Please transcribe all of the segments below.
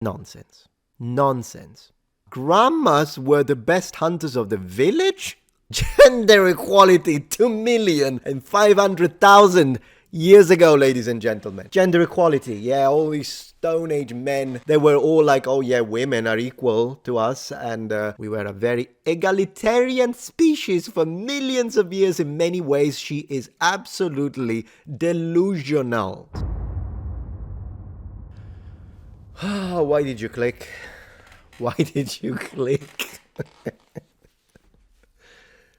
Nonsense. Nonsense. Grandmas were the best hunters of the village? Gender equality 2,500,000 years ago, ladies and gentlemen. Gender equality, yeah, all these Stone Age men, they were all like, oh yeah, women are equal to us, and we were a very egalitarian species for millions of years. In many ways, she is absolutely delusional. Why did you click? Why did you click?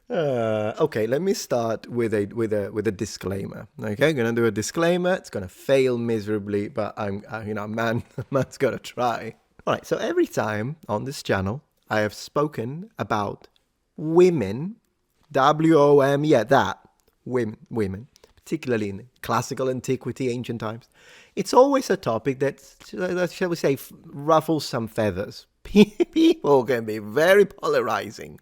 Okay, let me start with a disclaimer. Okay, I'm gonna do a disclaimer. It's gonna fail miserably, but man's gotta try. All right. So every time on this channel I have spoken about women, WOM, yeah, that women, particularly in classical antiquity, ancient times, it's always a topic that, shall we say, ruffles some feathers. People can be very polarizing.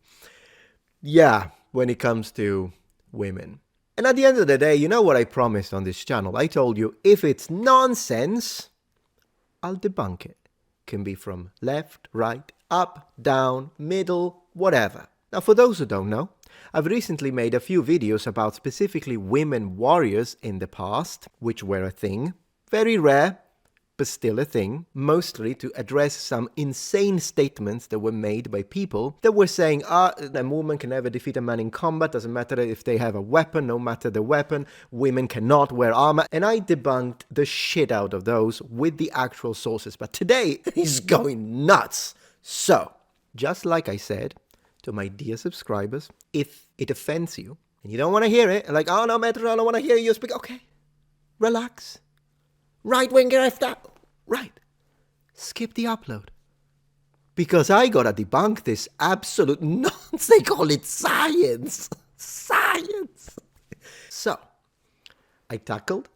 Yeah, when it comes to women. And at the end of the day, you know what I promised on this channel? I told you, if it's nonsense, I'll debunk it. Can be from left, right, up, down, middle, whatever. Now, for those who don't know, I've recently made a few videos about specifically women warriors in the past, which were a thing. Very rare, but still a thing, mostly to address some insane statements that were made by people that were saying, a woman can never defeat a man in combat, doesn't matter if they have a weapon, no matter the weapon, women cannot wear armor, and I debunked the shit out of those with the actual sources, but today he's going nuts. So, just like I said to my dear subscribers, if it offends you, and you don't want to hear it, like, oh no, Metro, I don't want to hear you speak, okay, relax. Right winger after. Right. Skip the upload. Because I gotta debunk this absolute nonsense. They call it science. Science. So, I tackled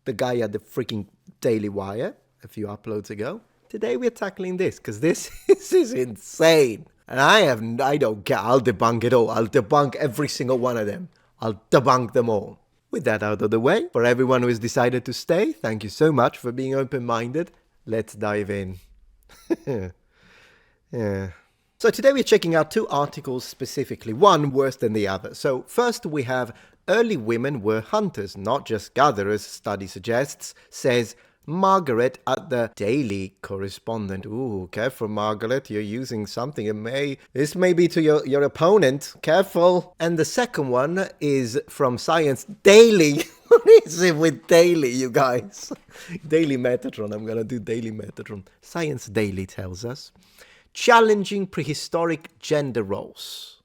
the guy at the freaking Daily Wire a few uploads ago. Today we're tackling this because this is insane. And I don't care. I'll debunk it all. I'll debunk every single one of them. I'll debunk them all. With that out of the way, for everyone who has decided to stay, thank you so much for being open-minded. Let's dive in. Yeah. So today we're checking out two articles specifically, one worse than the other. So first we have early women were hunters, not just gatherers, study suggests, says Margaret at the Daily Correspondent. Ooh, careful, Margaret, you're using something. This may be to your opponent. Careful. And the second one is from Science Daily. What is it with Daily, you guys? Daily Metatron. I'm going to do Daily Metatron. Science Daily tells us, challenging prehistoric gender roles.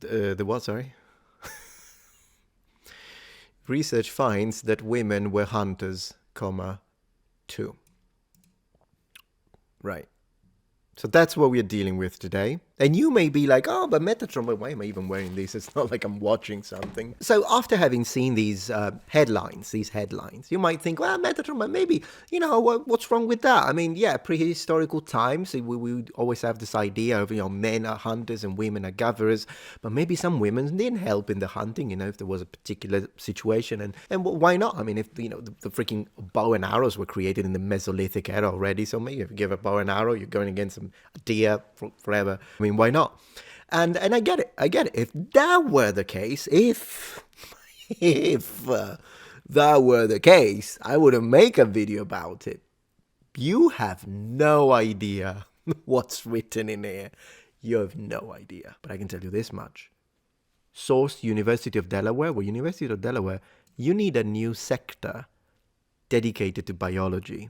The what, sorry? Research finds that women were hunters, too. Right. So that's what we're dealing with today. And you may be like, oh, but Metatron, why am I even wearing this? It's not like I'm watching something. So after having seen these headlines, you might think, well, Metatron, but maybe, what's wrong with that? I mean, yeah, prehistorical times, we always have this idea of, men are hunters and women are gatherers, but maybe some women didn't help in the hunting, if there was a particular situation. And why not? I mean, if, the freaking bow and arrows were created in the Mesolithic era already, so maybe if you give a bow and arrow, you're going against a deer forever. I mean, why not? And I get it. If that were the case, if that were the case, I wouldn't make a video about it. You have no idea what's written in here. You have no idea. But I can tell you this much. Source, University of Delaware. Well, University of Delaware, you need a new sector dedicated to biology.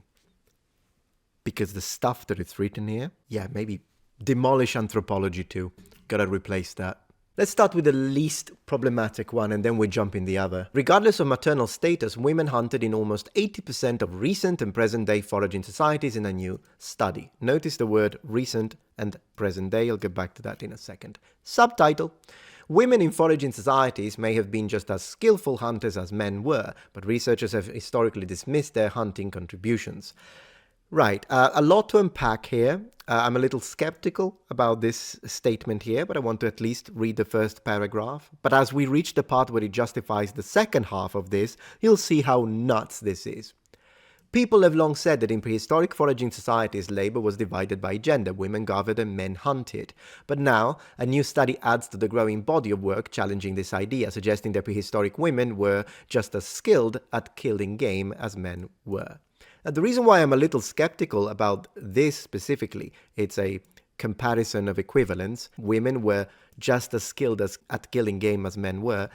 Because the stuff that is written here, yeah, maybe demolish anthropology too. Gotta replace that. Let's start with the least problematic one and then we jump in the other. Regardless of maternal status, women hunted in almost 80% of recent and present-day foraging societies in a new study. Notice the word recent and present day. I'll get back to that in a second. Subtitle. Women in foraging societies may have been just as skillful hunters as men were, but researchers have historically dismissed their hunting contributions. Right, a lot to unpack here. I'm a little skeptical about this statement here, but I want to at least read the first paragraph. But as we reach the part where it justifies the second half of this, you'll see how nuts this is. People have long said that in prehistoric foraging societies, labor was divided by gender. Women gathered and men hunted. But now, a new study adds to the growing body of work challenging this idea, suggesting that prehistoric women were just as skilled at killing game as men were. Now, the reason why I'm a little skeptical about this specifically, it's a comparison of equivalence. Women were just as skilled at killing game as men were.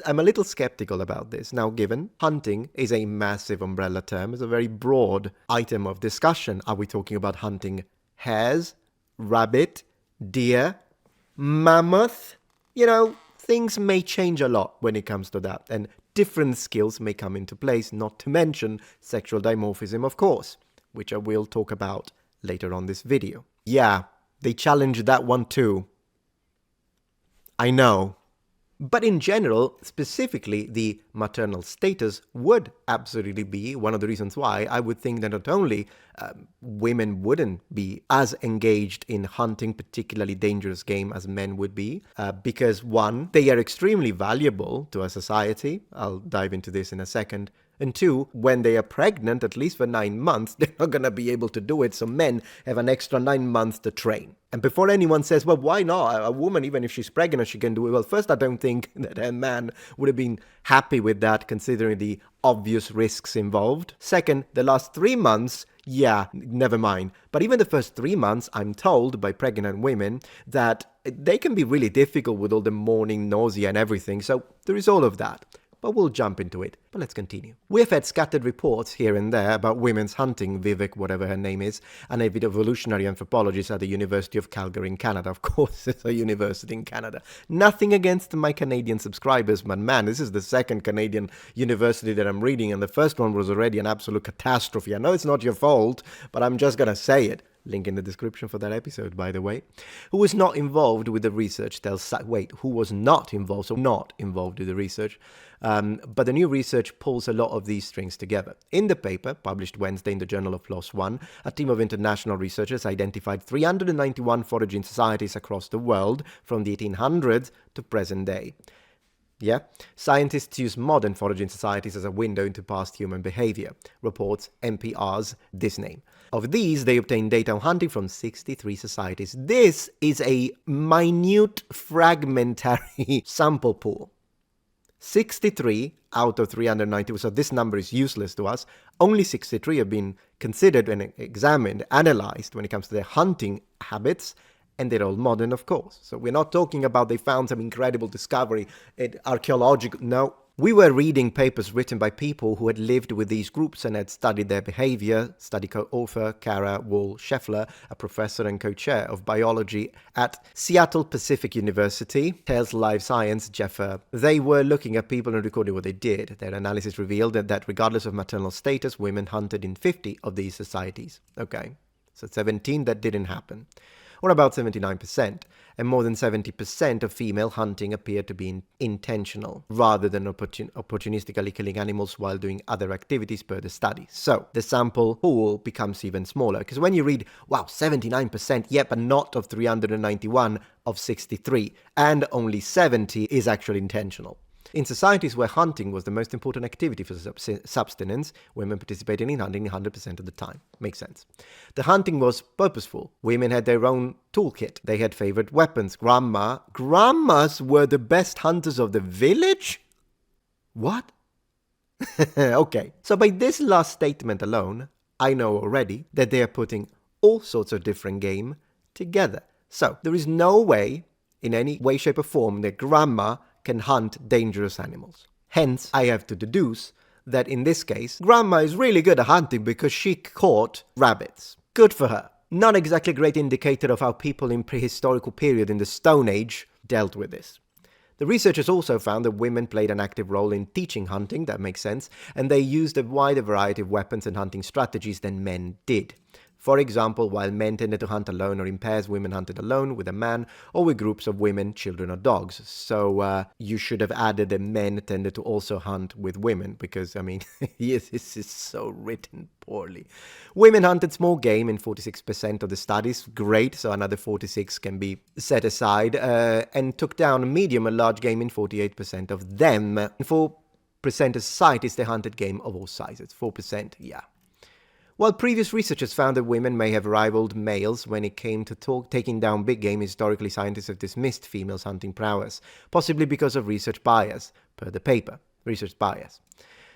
I'm a little skeptical about this. Now, given hunting is a massive umbrella term, it's a very broad item of discussion. Are we talking about hunting hares, rabbit, deer, mammoth? Things may change a lot when it comes to that, and different skills may come into place, not to mention sexual dimorphism, of course, which I will talk about later on this video. Yeah, they challenged that one too. I know. But in general, specifically, the maternal status would absolutely be one of the reasons why I would think that not only women wouldn't be as engaged in hunting particularly dangerous game as men would be, because one, they are extremely valuable to a society. I'll dive into this in a second. And two, when they are pregnant, at least for 9 months, they're not going to be able to do it. So men have an extra 9 months to train. And before anyone says, well, why not? A woman, even if she's pregnant, she can do it. Well, first, I don't think that a man would have been happy with that, considering the obvious risks involved. Second, the last 3 months, yeah, never mind. But even the first 3 months, I'm told by pregnant women that they can be really difficult with all the morning nausea and everything. So there is all of that. But we'll jump into it. But let's continue. We have had scattered reports here and there about women's hunting. Vivek, whatever her name is, an evolutionary anthropologist at the University of Calgary in Canada. Of course, it's a university in Canada. Nothing against my Canadian subscribers, but man, this is the second Canadian university that I'm reading, and the first one was already an absolute catastrophe. I know it's not your fault, but I'm just gonna say it. Link in the description for that episode, by the way. Who was not involved with the research who was not involved, so not involved with the research. But the new research pulls a lot of these strings together. In the paper, published Wednesday in the Journal of PLOS One, a team of international researchers identified 391 foraging societies across the world from the 1800s to present day. Yeah, scientists use modern foraging societies as a window into past human behavior, reports NPR's This Name. Of these, they obtained data on hunting from 63 societies. This is a minute, fragmentary sample pool. 63 out of 390, so this number is useless to us. Only 63 have been considered and examined, analyzed when it comes to their hunting habits, and they're all modern, of course. So we're not talking about they found some incredible discovery at archaeological. No. We were reading papers written by people who had lived with these groups and had studied their behavior. Study co-author Kara Wall-Scheffler, a professor and co-chair of biology at Seattle Pacific University, tells Live Science Jeffer. They were looking at people and recording what they did. Their analysis revealed that regardless of maternal status, women hunted in 50 of these societies. Okay, so 17 that didn't happen. Or about 79%, and more than 70% of female hunting appeared to be intentional, rather than opportunistically killing animals while doing other activities per the study. So, the sample pool becomes even smaller, because when you read, wow, 79%, yeah, but not of 391 of 63, and only 70 is actually intentional. In societies where hunting was the most important activity for subsistence, women participated in hunting 100% of the time. Makes sense. The hunting was purposeful. Women had their own toolkit. They had favorite weapons. Grandmas were the best hunters of the village? What? Okay. So by this last statement alone, I know already that they are putting all sorts of different game together. So there is no way, in any way, shape or form, that grandma can hunt dangerous animals. Hence, I have to deduce that in this case, grandma is really good at hunting because she caught rabbits. Good for her. Not exactly a great indicator of how people in prehistorical period in the Stone Age dealt with this. The researchers also found that women played an active role in teaching hunting, that makes sense, and they used a wider variety of weapons and hunting strategies than men did. For example, while men tended to hunt alone or in pairs, women hunted alone with a man or with groups of women, children, or dogs. So you should have added that men tended to also hunt with women because, I mean, yes, this is so written poorly. Women hunted small game in 46% of the studies. Great, so another 46 can be set aside. And took down medium and large game in 48% of them. 4% of societies, they hunted game of all sizes. 4%, yeah. While previous researchers found that women may have rivaled males when it came to taking down big game, historically scientists have dismissed females' hunting prowess, possibly because of research bias, per the paper, research bias.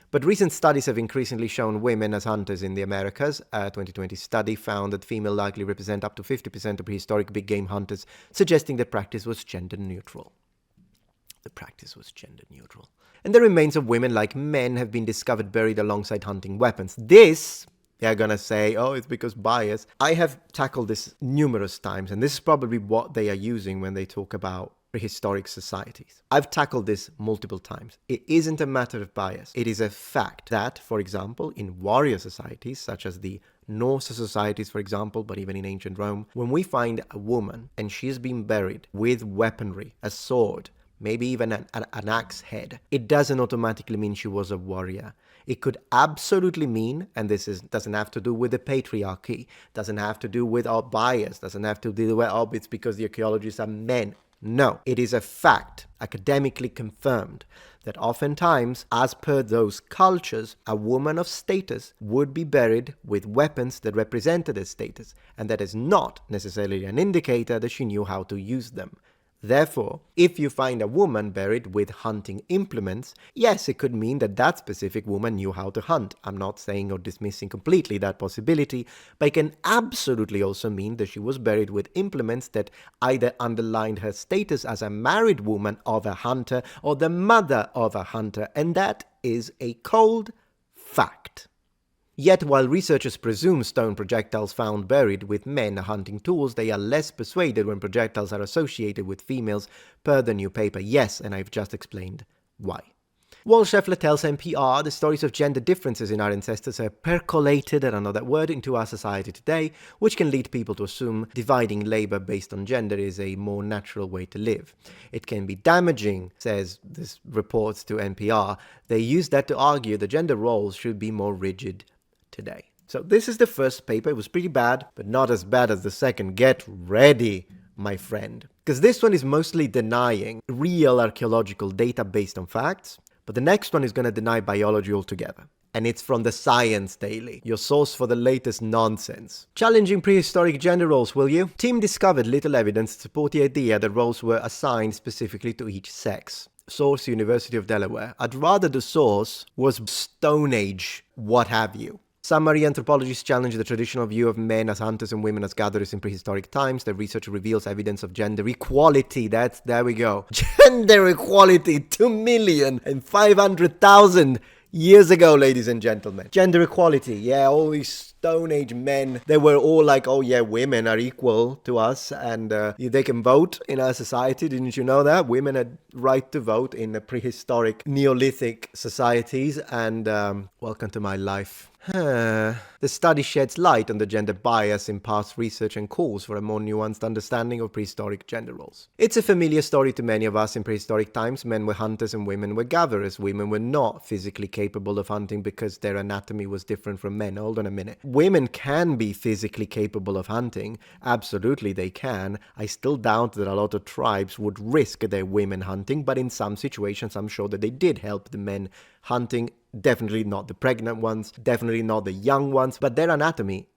But recent studies have increasingly shown women as hunters in the Americas. A 2020 study found that females likely represent up to 50% of prehistoric big game hunters, suggesting the practice was gender neutral. The practice was gender neutral. And the remains of women, like men, have been discovered buried alongside hunting weapons. This... they're gonna say, oh, it's because bias. I have tackled this numerous times, and this is probably what they are using when they talk about prehistoric societies. I've tackled this multiple times. It isn't a matter of bias. It is a fact that, for example, in warrior societies, such as the Norse societies, for example, but even in ancient Rome, when we find a woman and she's been buried with weaponry, a sword, maybe even an axe head, it doesn't automatically mean she was a warrior. It could absolutely mean, and doesn't have to do with the patriarchy, doesn't have to do with our bias, doesn't have to do with, oh, it's because the archaeologists are men. No, it is a fact, academically confirmed, that oftentimes, as per those cultures, a woman of status would be buried with weapons that represented her status, and that is not necessarily an indicator that she knew how to use them. Therefore, if you find a woman buried with hunting implements, yes, it could mean that that specific woman knew how to hunt. I'm not saying or dismissing completely that possibility, but it can absolutely also mean that she was buried with implements that either underlined her status as a married woman of a hunter or the mother of a hunter, and that is a cold fact. Yet, while researchers presume stone projectiles found buried with men are hunting tools, they are less persuaded when projectiles are associated with females, per the new paper. Yes, and I've just explained why. Wal Scheffler tells NPR the stories of gender differences in our ancestors have percolated, I don't know that word, into our society today, which can lead people to assume dividing labor based on gender is a more natural way to live. It can be damaging, says this reports to NPR. They use that to argue the gender roles should be more rigid today. So this is the first paper. It was pretty bad, but not as bad as the second. Get ready, my friend. Because this one is mostly denying real archaeological data based on facts, but the next one is going to deny biology altogether. And it's from the Science Daily, your source for the latest nonsense. Challenging prehistoric gender roles, will you? Team discovered little evidence to support the idea that roles were assigned specifically to each sex. Source, University of Delaware. I'd rather the source was Stone Age, what have you. Summary: anthropologists challenge the traditional view of men as hunters and women as gatherers in prehistoric times. The research reveals evidence of gender equality. There we go. Gender equality 2,500,000 years ago, ladies and gentlemen. Gender equality. Yeah, all these Stone Age men, they were all like, oh yeah, women are equal to us and they can vote in our society. Didn't you know that? Women had right to vote in the prehistoric Neolithic societies, and welcome to my life. The study sheds light on the gender bias in past research and calls for a more nuanced understanding of prehistoric gender roles. It's a familiar story to many of us in prehistoric times. Men were hunters and women were gatherers. Women were not physically capable of hunting because their anatomy was different from men. Hold on a minute. Women can be physically capable of hunting. Absolutely they can. I still doubt that a lot of tribes would risk their women hunting, but in some situations I'm sure that they did help the men hunting. Definitely not the pregnant ones, definitely not the young ones, but their anatomy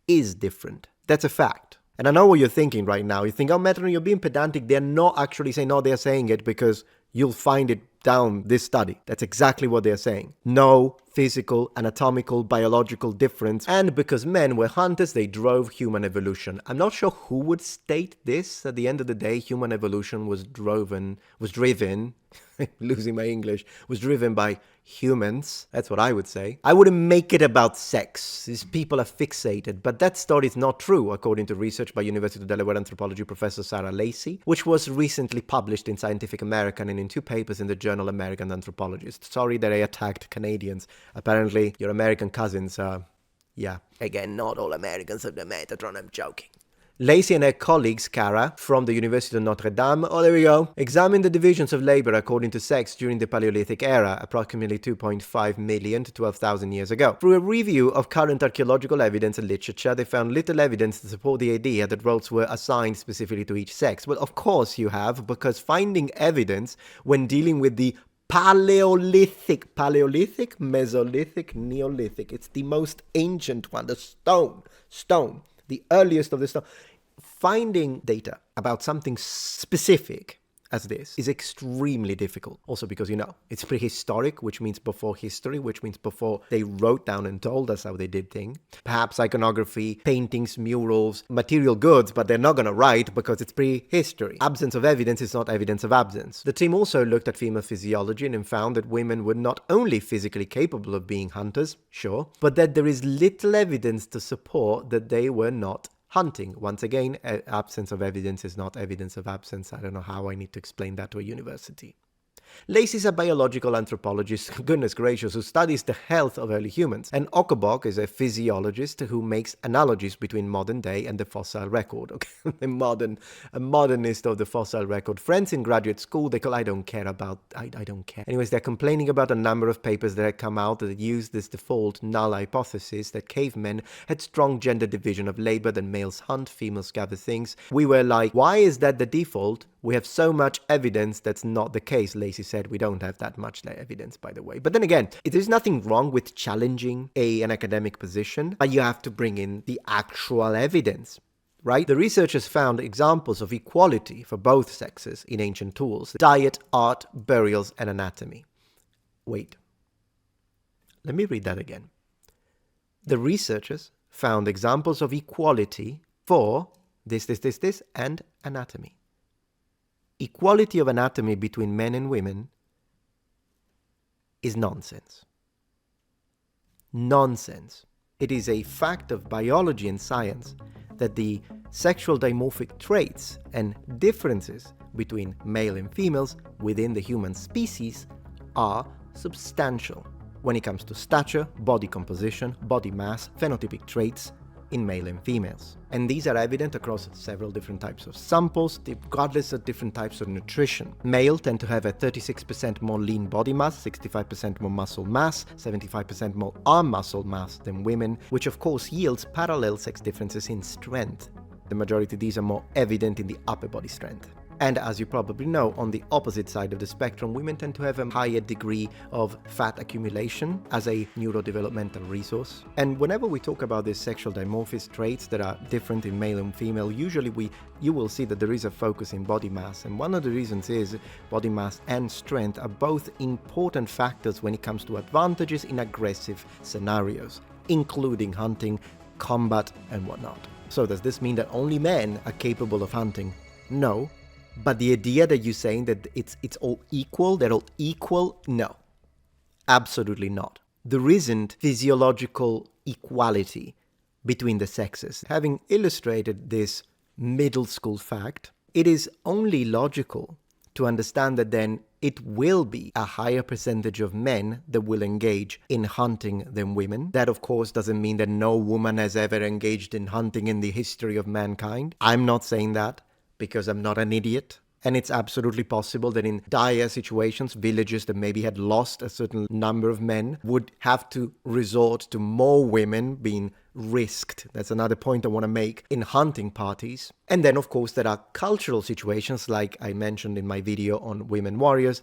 is different. That's a fact. And I know what you're thinking right now. You think, oh, Metron, you're being pedantic. They're not actually saying, no, they're saying it because you'll find it down this study. That's exactly what they're saying. No physical, anatomical, biological difference. And because men were hunters, they drove human evolution. I'm not sure who would state this. At the end of the day, human evolution was driven, losing my English, was driven by humans. That's what I would say. I wouldn't make it about sex. These people are fixated, but that story is not true, according to research by University of Delaware anthropology professor Sarah Lacey, which was recently published in Scientific American and in 2 papers in the journal American Anthropologist. Sorry that I attacked Canadians. Apparently, your American cousins are Yeah, again, not all Americans have the Metatron, I'm joking. Lacey and her colleagues, Cara, from the University of Notre Dame, oh there we go, examined the divisions of labor according to sex during the Paleolithic era, approximately 2.5 million to 12,000 years ago. Through a review of current archaeological evidence and literature, they found little evidence to support the idea that roles were assigned specifically to each sex. Well, of course you have, because finding evidence when dealing with the Paleolithic, Mesolithic, Neolithic, it's the most ancient one, the stone. The earliest of the stone. Finding data about something specific as this is extremely difficult. Also because, it's prehistoric, which means before history, which means before they wrote down and told us how they did things. Perhaps iconography, paintings, murals, material goods, but they're not going to write because it's prehistory. Absence of evidence is not evidence of absence. The team also looked at female physiology and found that women were not only physically capable of being hunters, sure, but that there is little evidence to support that they were not hunting. Once again, absence of evidence is not evidence of absence. I don't know how I need to explain that to a university. Lacey's a biological anthropologist, goodness gracious, who studies the health of early humans. And Okobok is a physiologist who makes analogies between modern day and the fossil record. Okay, a modernist of the fossil record. Friends in graduate school, they call I don't care. Anyways, they're complaining about a number of papers that had come out that use this default null hypothesis that cavemen had strong gender division of labor, that males hunt, females gather things. We were like, why is that the default? We have so much evidence that's not the case. Lacey said we don't have that much evidence, by the way. But then again, there's nothing wrong with challenging an academic position, but you have to bring in the actual evidence, right? The researchers found examples of equality for both sexes in ancient tools: diet, art, burials, and anatomy. Wait. Let me read that again. The researchers found examples of equality for this, and anatomy. Equality of anatomy between men and women is nonsense. Nonsense. It is a fact of biology and science that the sexual dimorphic traits and differences between male and females within the human species are substantial when it comes to stature, body composition, body mass, phenotypic traits in male and females. And these are evident across several different types of samples, regardless of different types of nutrition. Males tend to have a 36% more lean body mass, 65% more muscle mass, 75% more arm muscle mass than women, which of course yields parallel sex differences in strength. The majority of these are more evident in the upper body strength. And as you probably know, on the opposite side of the spectrum, women tend to have a higher degree of fat accumulation as a neurodevelopmental resource. And whenever we talk about these sexual dimorphism traits that are different in male and female, usually you will see that there is a focus in body mass. And one of the reasons is body mass and strength are both important factors when it comes to advantages in aggressive scenarios, including hunting, combat, and whatnot. So does this mean that only men are capable of hunting? No. But the idea that you're saying that it's all equal, they're all equal, no. Absolutely not. There isn't physiological equality between the sexes. Having illustrated this middle school fact, it is only logical to understand that then it will be a higher percentage of men that will engage in hunting than women. That, of course, doesn't mean that no woman has ever engaged in hunting in the history of mankind. I'm not saying that, because I'm not an idiot. And it's absolutely possible that in dire situations, villages that maybe had lost a certain number of men would have to resort to more women being risked. That's another point I want to make in hunting parties. And then, of course, there are cultural situations, like I mentioned in my video on women warriors,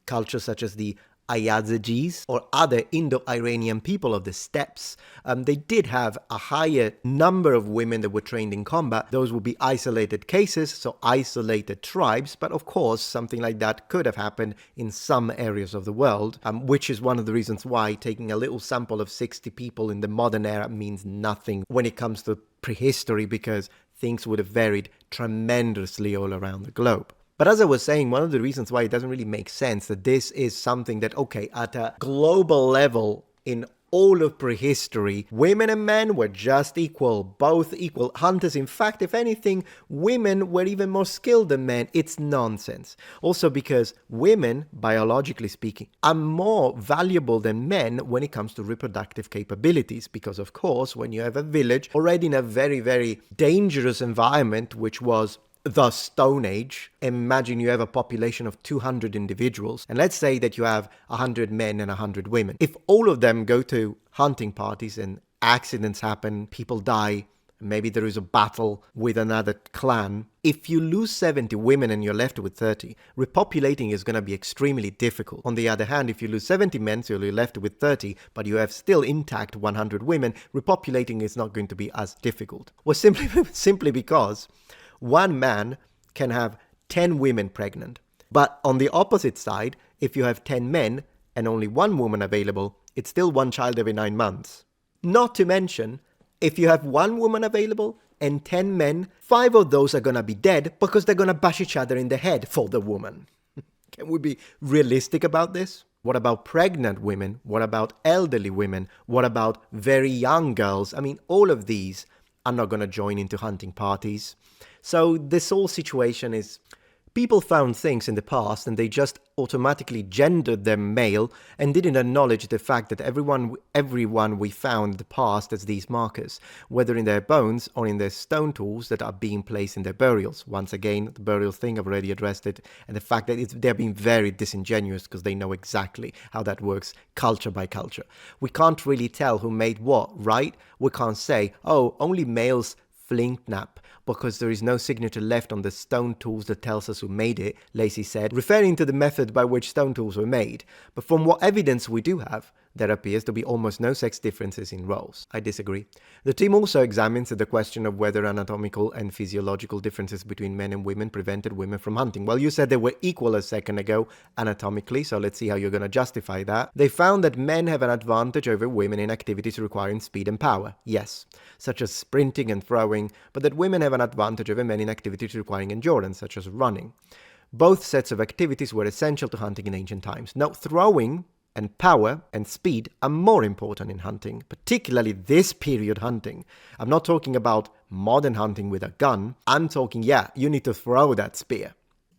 cultures such as the Ayazidis or other Indo-Iranian people of the steppes. They did have a higher number of women that were trained in combat. Those would be isolated cases, so isolated tribes, but of course something like that could have happened in some areas of the world, which is one of the reasons why taking a little sample of 60 people in the modern era means nothing when it comes to prehistory, because things would have varied tremendously all around the globe. But as I was saying, one of the reasons why it doesn't really make sense that this is something that, okay, at a global level in all of prehistory, women and men were just equal, both equal hunters. In fact, if anything, women were even more skilled than men. It's nonsense. Also because women, biologically speaking, are more valuable than men when it comes to reproductive capabilities. Because, of course, when you have a village already in a very, very dangerous environment, which was the Stone Age, imagine you have a population of 200 individuals, and let's say that you have 100 men and 100 women. If all of them go to hunting parties and accidents happen, people die, maybe there is a battle with another clan, if you lose 70 women and you're left with 30, repopulating is going to be extremely difficult. On the other hand, if you lose 70 men, so you're left with 30, but you have still intact 100 women, repopulating is not going to be as difficult. Well, simply because one man can have 10 women pregnant. But on the opposite side, if you have 10 men and only one woman available, it's still one child every 9 months. Not to mention, if you have one woman available and 10 men, 5 of those are going to be dead because they're going to bash each other in the head for the woman. Can we be realistic about this? What about pregnant women? What about elderly women? What about very young girls? I mean, all of these are not going to join into hunting parties. So this whole situation is, people found things in the past and they just automatically gendered them male and didn't acknowledge the fact that everyone we found in the past as these markers, whether in their bones or in their stone tools that are being placed in their burials. Once again, the burial thing, I've already addressed it, and the fact that they're being very disingenuous because they know exactly how that works culture by culture. We can't really tell who made what, right? We can't say, oh, only males flint knap, because there is no signature left on the stone tools that tells us who made it, Lacey said, referring to the method by which stone tools were made. But from what evidence we do have, there appears to be almost no sex differences in roles. I disagree. The team also examines the question of whether anatomical and physiological differences between men and women prevented women from hunting. Well, you said they were equal a second ago anatomically, so let's see how you're going to justify that. They found that men have an advantage over women in activities requiring speed and power, yes, such as sprinting and throwing, but that women have an advantage over men in activities requiring endurance, such as running. Both sets of activities were essential to hunting in ancient times. Now, throwing and power and speed are more important in hunting, particularly this period hunting. I'm not talking about modern hunting with a gun. I'm talking, you need to throw that spear.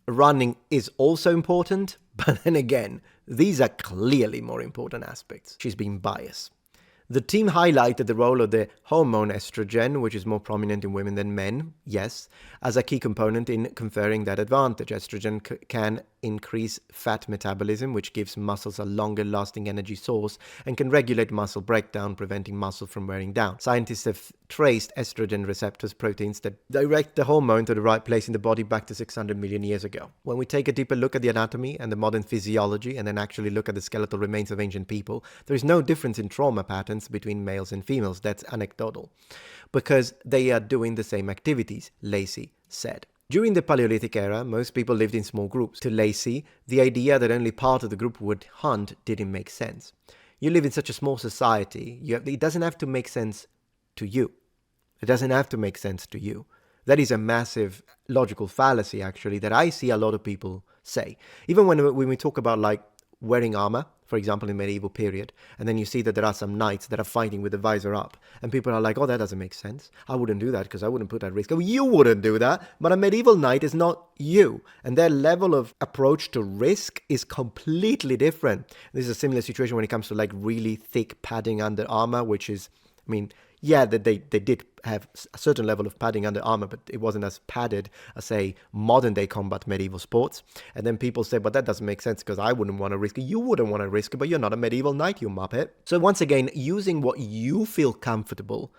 Running is also important, but then again, these are clearly more important aspects. She's being biased. The team highlighted the role of the hormone estrogen, which is more prominent in women than men, yes, as a key component in conferring that advantage. Estrogen can increase fat metabolism, which gives muscles a longer-lasting energy source and can regulate muscle breakdown, preventing muscle from wearing down. Scientists have traced estrogen receptors, proteins that direct the hormone to the right place in the body back to 600 million years ago. When we take a deeper look at the anatomy and the modern physiology and then actually look at the skeletal remains of ancient people, there is no difference in trauma patterns between males and females. That's anecdotal, because they are doing the same activities, Lacey said. During the Paleolithic era, most people lived in small groups. To Lacey, the idea that only part of the group would hunt didn't make sense. You live in such a small society, it doesn't have to make sense to you. It doesn't have to make sense to you. That is a massive logical fallacy, actually, that I see a lot of people say. Even when we talk about, like, wearing armor, for example, in medieval period, and then you see that there are some knights that are fighting with the visor up, and people are like, oh, that doesn't make sense. I wouldn't do that because I wouldn't put at risk. Oh, you wouldn't do that, but a medieval knight is not you, and their level of approach to risk is completely different. This is a similar situation when it comes to, like, really thick padding under armor, which is, I mean, yeah, that they did have a certain level of padding under armor, but it wasn't as padded as, say, modern-day combat medieval sports. And then people say, but that doesn't make sense because I wouldn't want to risk it. You wouldn't want to risk it, but you're not a medieval knight, you muppet. So once again, using what you feel comfortable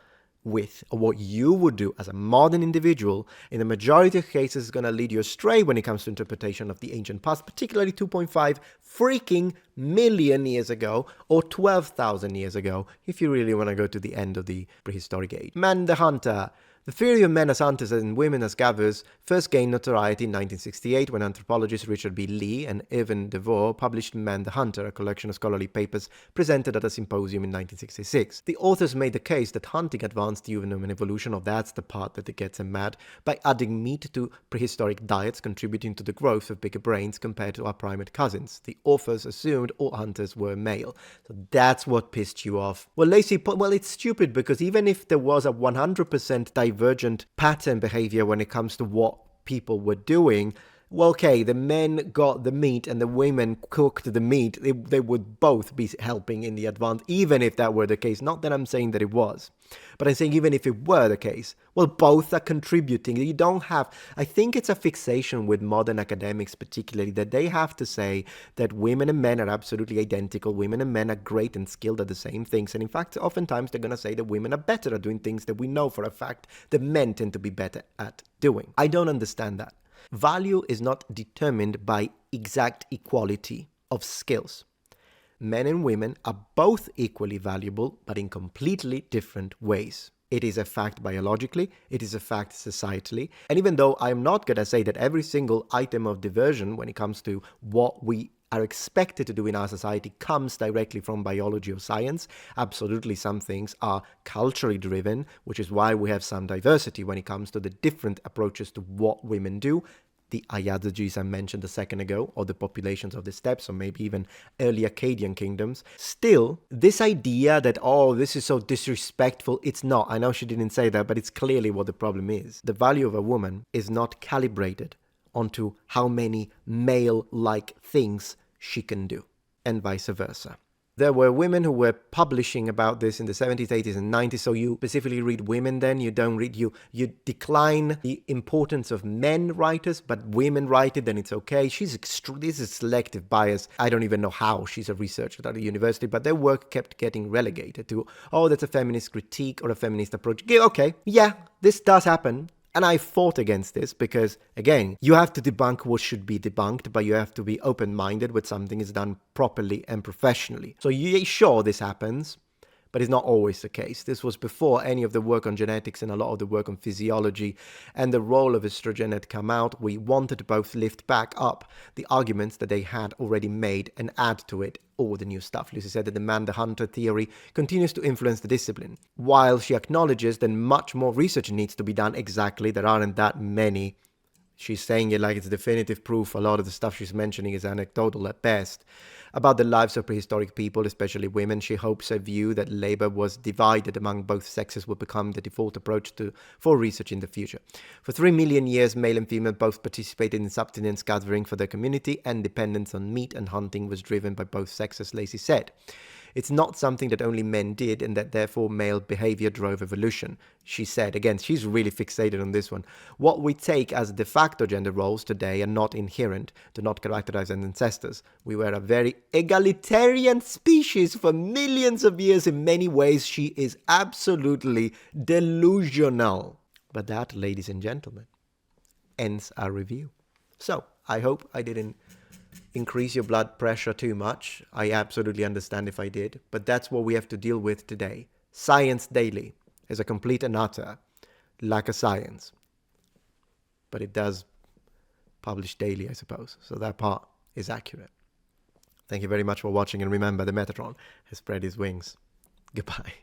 with, or what you would do as a modern individual, in the majority of cases is going to lead you astray when it comes to interpretation of the ancient past, particularly 2.5 freaking million years ago, or 12,000 years ago, if you really want to go to the end of the prehistoric age. Man the hunter, The theory of men as hunters and women as gatherers first gained notoriety in 1968 when anthropologists Richard B. Lee and Evan DeVore published Man the Hunter, a collection of scholarly papers presented at a symposium in 1966. The authors made the case that hunting advanced human evolution, or that's the part that gets them mad, by adding meat to prehistoric diets, contributing to the growth of bigger brains compared to our primate cousins. The authors assumed all hunters were male. So that's what pissed you off. Well, Lacey, it's stupid because even if there was a 100% divergent pattern behavior when it comes to what people were doing, well, okay, the men got the meat and the women cooked the meat. They would both be helping in the advance, even if that were the case. Not that I'm saying that it was, but I'm saying even if it were the case, well, both are contributing. You don't have, I think it's a fixation with modern academics particularly, that they have to say that women and men are absolutely identical. Women and men are great and skilled at the same things. And in fact, oftentimes they're going to say that women are better at doing things that we know for a fact that men tend to be better at doing. I don't understand that. Value is not determined by exact equality of skills. Men and women are both equally valuable, but in completely different ways. It is a fact biologically, it is a fact societally, and even though I'm not going to say that every single item of diversion when it comes to what we are expected to do in our society comes directly from biology or science. Absolutely, some things are culturally driven, which is why we have some diversity when it comes to the different approaches to what women do. The Ayadzages I mentioned a second ago, or the populations of the steppes, or maybe even early Akkadian kingdoms. Still, this idea that, oh, this is so disrespectful, it's not. I know she didn't say that, but it's clearly what the problem is. The value of a woman is not calibrated onto how many male-like things she can do, and vice versa. There were women who were publishing about this in the 70s, 80s, and 90s, so you specifically read women then, you don't read, you decline the importance of men writers, but women write it, then it's okay. This is selective bias. I don't even know how she's a researcher at a university, but their work kept getting relegated to, oh, that's a feminist critique or a feminist approach. Okay, yeah, this does happen. And I fought against this because, again, you have to debunk what should be debunked, but you have to be open-minded when something is done properly and professionally. So sure, this happens, but it's not always the case. This was before any of the work on genetics and a lot of the work on physiology and the role of estrogen had come out. We wanted to both lift back up the arguments that they had already made and add to it all the new stuff. Lucy said that the man, the hunter theory continues to influence the discipline. While she acknowledges that much more research needs to be done, exactly, there aren't that many. She's saying it like it's definitive proof. A lot of the stuff she's mentioning is anecdotal at best. About the lives of prehistoric people, especially women, she hopes her view that labor was divided among both sexes will become the default approach for research in the future. For 3 million years, male and female both participated in subsistence gathering for their community, and dependence on meat and hunting was driven by both sexes, Lacey said. It's not something that only men did, and that therefore male behavior drove evolution, she said. Again, she's really fixated on this one. What we take as de facto gender roles today are not inherent, do not characterize our ancestors. We were a very egalitarian species for millions of years. In many ways, she is absolutely delusional. But that, ladies and gentlemen, ends our review. So, I hope I didn't increase your blood pressure too much. I absolutely understand if I did, but that's what we have to deal with today. Science Daily is a complete and utter lack of science, but it does publish daily, I suppose, so that part is accurate. Thank you very much for watching, and remember, the Metatron has spread his wings. Goodbye.